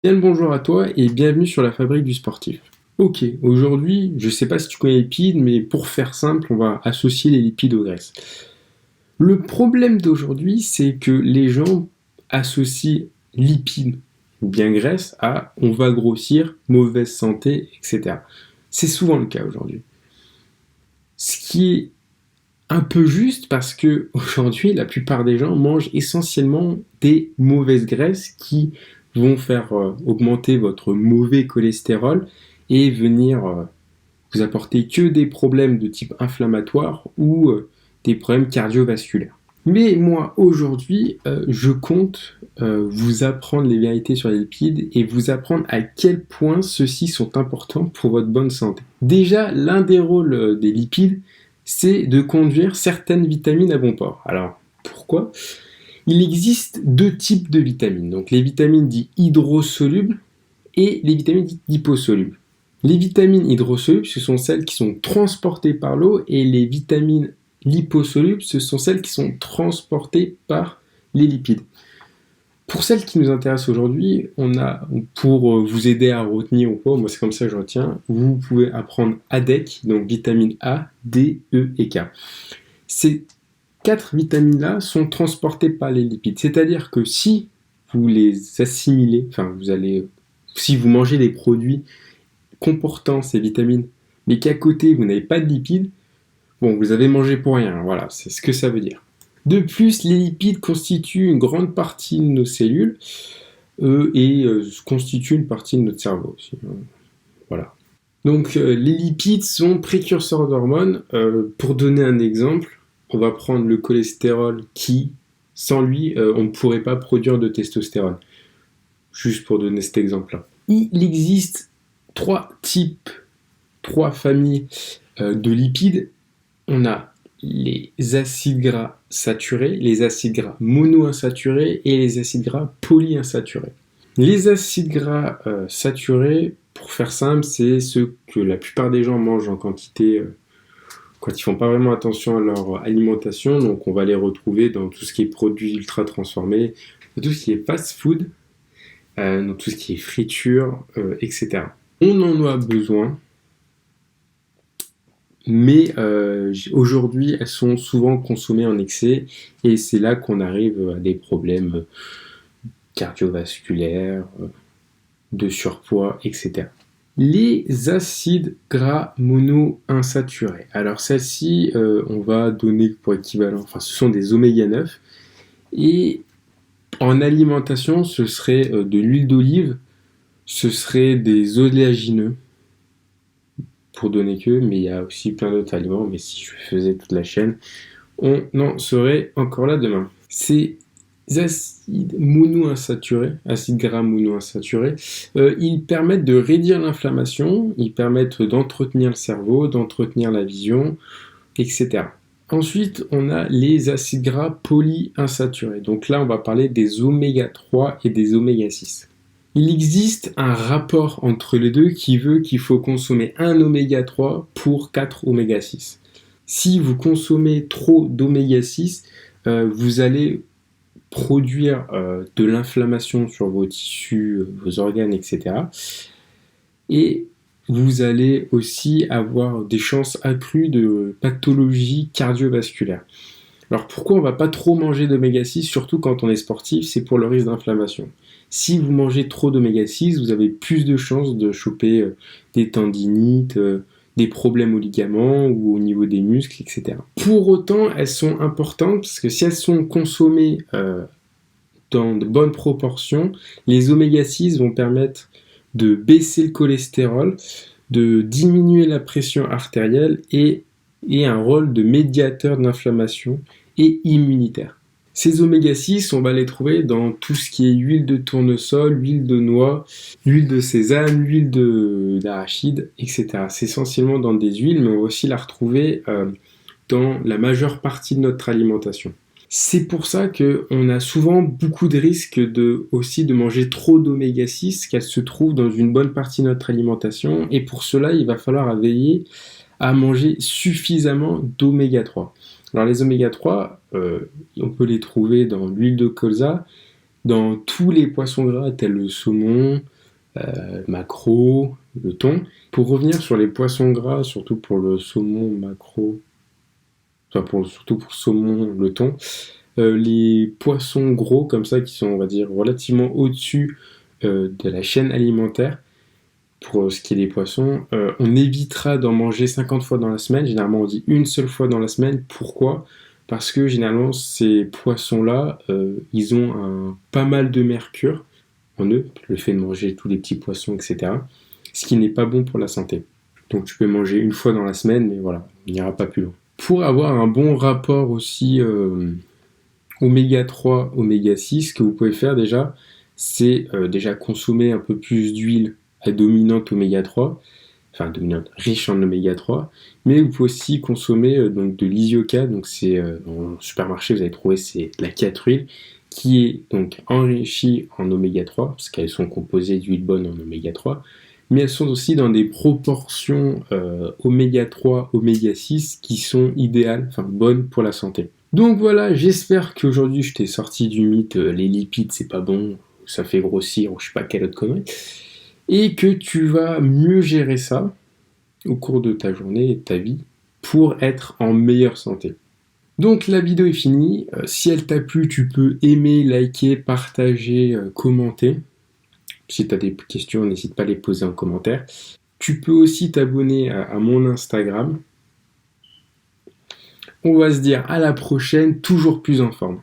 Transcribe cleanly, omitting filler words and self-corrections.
Bien le bonjour à toi et bienvenue sur la Fabrique du sportif. Ok, aujourd'hui, je sais pas si tu connais les lipides, mais pour faire simple, on va associer les lipides aux graisses. Le problème d'aujourd'hui, c'est que les gens associent lipides ou bien graisses à on va grossir, mauvaise santé, etc. C'est souvent le cas aujourd'hui. Ce qui est un peu juste parce que aujourd'hui, la plupart des gens mangent essentiellement des mauvaises graisses qui vont faire augmenter votre mauvais cholestérol et venir vous apporter que des problèmes de type inflammatoire ou des problèmes cardiovasculaires. Mais moi, aujourd'hui, je compte vous apprendre les vérités sur les lipides et vous apprendre à quel point ceux-ci sont importants pour votre bonne santé. Déjà, l'un des rôles des lipides, c'est de conduire certaines vitamines à bon port. Alors, pourquoi ? Il existe deux types de vitamines. Donc, les vitamines dites hydrosolubles et les vitamines dites liposolubles. Les vitamines hydrosolubles, ce sont celles qui sont transportées par l'eau et les vitamines liposolubles, ce sont celles qui sont transportées par les lipides. Pour celles qui nous intéressent aujourd'hui, on a, pour vous aider à retenir ou pas, moi c'est comme ça que je retiens, vous pouvez apprendre ADEC, donc vitamine A, D, E et K. Ces quatre vitamines-là sont transportées par les lipides, c'est-à-dire que si vous les assimilez, si vous mangez des produits comportant ces vitamines, mais qu'à côté vous n'avez pas de lipides, bon, vous avez mangé pour rien, voilà, c'est ce que ça veut dire. De plus, les lipides constituent une grande partie de nos cellules et constituent une partie de notre cerveau aussi. Voilà. Donc, les lipides sont précurseurs d'hormones. Pour donner un exemple, on va prendre le cholestérol qui, sans lui, on ne pourrait pas produire de testostérone. Juste pour donner cet exemple-là. Il existe trois familles de lipides. On a les acides gras saturés, les acides gras monoinsaturés et les acides gras polyinsaturés. Les acides gras saturés, pour faire simple, c'est ceux que la plupart des gens mangent en quantité quand ils font pas vraiment attention à leur alimentation. Donc on va les retrouver dans tout ce qui est produits ultra transformés, dans tout ce qui est fast food, dans tout ce qui est friture, etc. On en a besoin, mais aujourd'hui elles sont souvent consommées en excès et c'est là qu'on arrive à des problèmes cardiovasculaires, de surpoids, etc. Les acides gras monoinsaturés. Alors celles-ci, on va donner pour équivalent, ce sont des oméga 9 et en alimentation, ce serait de l'huile d'olive, ce serait des oléagineux, pour donner que, mais il y a aussi plein d'autres aliments, mais si je faisais toute la chaîne, on en serait encore là demain. Ces acides monoinsaturés, acides gras monoinsaturés, ils permettent de réduire l'inflammation, ils permettent d'entretenir le cerveau, d'entretenir la vision, etc. Ensuite, on a les acides gras polyinsaturés. Donc là, on va parler des oméga 3 et des oméga 6. Il existe un rapport entre les deux qui veut qu'il faut consommer un oméga 3 pour 4 oméga 6. Si vous consommez trop d'oméga 6, vous allez produire de l'inflammation sur vos tissus, vos organes, etc. Et vous allez aussi avoir des chances accrues de pathologies cardiovasculaires. Alors pourquoi on ne va pas trop manger d'oméga 6, surtout quand on est sportif, c'est pour le risque d'inflammation. Si vous mangez trop d'oméga 6, vous avez plus de chances de choper des tendinites, des problèmes aux ligaments ou au niveau des muscles, etc. Pour autant, elles sont importantes parce que si elles sont consommées dans de bonnes proportions, les oméga 6 vont permettre de baisser le cholestérol, de diminuer la pression artérielle et un rôle de médiateur d'inflammation et immunitaire. Ces oméga 6, on va les trouver dans tout ce qui est huile de tournesol, huile de noix, huile de sésame, huile d'arachide, etc. C'est essentiellement dans des huiles, mais on va aussi la retrouver dans la majeure partie de notre alimentation. C'est pour ça qu'on a souvent beaucoup de risques aussi de manger trop d'oméga 6, qu'elles se trouvent dans une bonne partie de notre alimentation, et pour cela, il va falloir veiller à manger suffisamment d'oméga 3. Alors les oméga 3, on peut les trouver dans l'huile de colza, dans tous les poissons gras tels le saumon, maquereau, le thon. Pour revenir sur les poissons gras, surtout pour le saumon, maquereau, surtout pour le saumon, le thon, les poissons gros comme ça qui sont, on va dire, relativement au-dessus de la chaîne alimentaire, pour ce qui est des poissons, on évitera d'en manger 50 fois dans la semaine. Généralement, on dit une seule fois dans la semaine. Pourquoi ? Parce que généralement, ces poissons-là, ils ont pas mal de mercure en eux, le fait de manger tous les petits poissons, etc. Ce qui n'est pas bon pour la santé. Donc tu peux manger une fois dans la semaine, mais voilà, on n'ira pas plus loin. Pour avoir un bon rapport aussi oméga 3, oméga 6, ce que vous pouvez faire déjà, c'est déjà consommer un peu plus d'huile à dominante oméga 3, enfin dominante riche en oméga 3, mais vous pouvez aussi consommer donc de l'isioca, donc c'est en supermarché vous allez trouver, c'est la 4 huile, qui est donc enrichie en oméga 3, parce qu'elles sont composées d'huile bonne en oméga 3, mais elles sont aussi dans des proportions oméga 3, oméga 6 qui sont idéales, enfin bonnes pour la santé. Donc voilà, j'espère qu'aujourd'hui je t'ai sorti du mythe, les lipides c'est pas bon, ça fait grossir, ou je sais pas quelle autre connerie, et que tu vas mieux gérer ça au cours de ta journée et de ta vie pour être en meilleure santé. Donc la vidéo est finie, si elle t'a plu tu peux aimer, liker, partager, commenter. Si tu as des questions, n'hésite pas à les poser en commentaire. Tu peux aussi t'abonner à mon Instagram. On va se dire à la prochaine, toujours plus en forme.